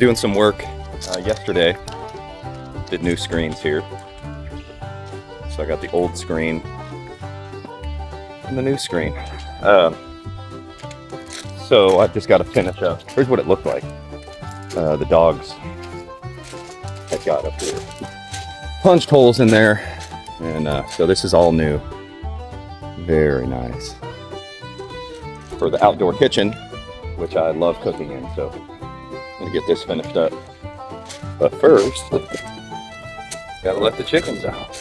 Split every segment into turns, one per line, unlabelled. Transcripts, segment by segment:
doing some work yesterday. Did new screens here. So I got the old screen and the new screen. So I just got to finish up. Here's what it looked like. The dogs had got up here. Punched holes in there. And so this is all new. Very nice. For the outdoor kitchen, which I love cooking in. So I'm gonna get this finished up. But first, gotta let the chickens out.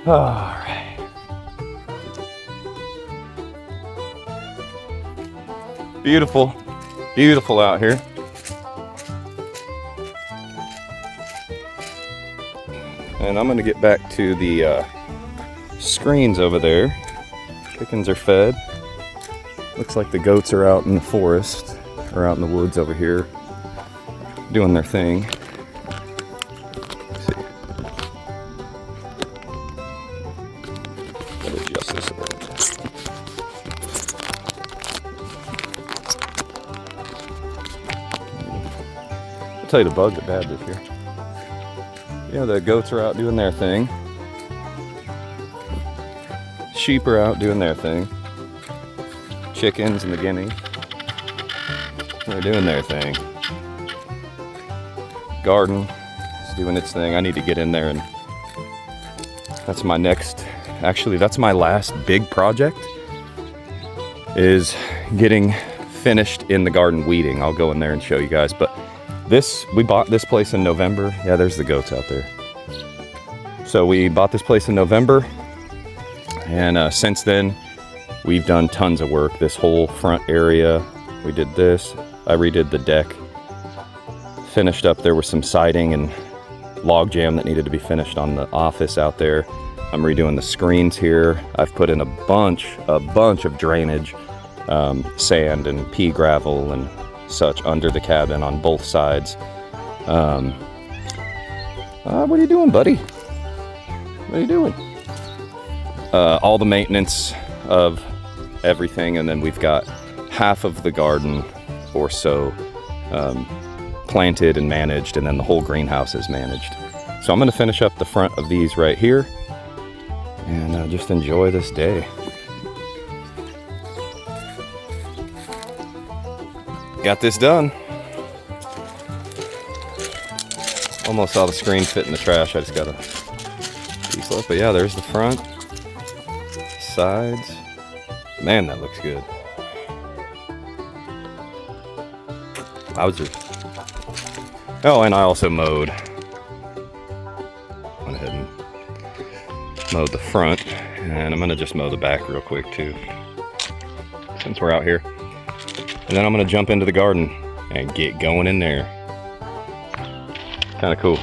All right. Beautiful, beautiful out here. And I'm gonna get back to the screens over there. Chickens are fed. Looks like the goats are out in the forest, or out in the woods over here, doing their thing. Adjust this a little bit. I'll tell you the bugs are bad this year. Yeah, the goats are out doing their thing. Sheep are out doing their thing. Chickens and the guineas, they're doing their thing. Garden is doing its thing. I need to get in there, and that's my next, actually that's my last big project, is getting finished in the garden weeding. I'll go in there and show you guys. But this, we bought this place in November. Yeah, there's the goats out there. So we bought this place in November, and since then we've done tons of work. This whole front area, we did this. I redid the deck, finished up. There was some siding and log jam that needed to be finished on the office out there. I'm redoing the screens here. I've put in a bunch of drainage, sand and pea gravel and such under the cabin on both sides. What are you doing, buddy? What are you doing? All the maintenance of everything, and then we've got half of the garden or so planted and managed, and then the whole greenhouse is managed. So I'm going to finish up the front of these right here and just enjoy this day. Got this done. Almost saw the screen fit in the trash. I just got a piece left, but yeah, there's the front, sides. Man, that looks good. Wowzers. Oh, and I also mowed. Went ahead and mowed the front, and I'm gonna just mow the back real quick too, since we're out here. And then I'm gonna jump into the garden and get going in there. Kind of cool.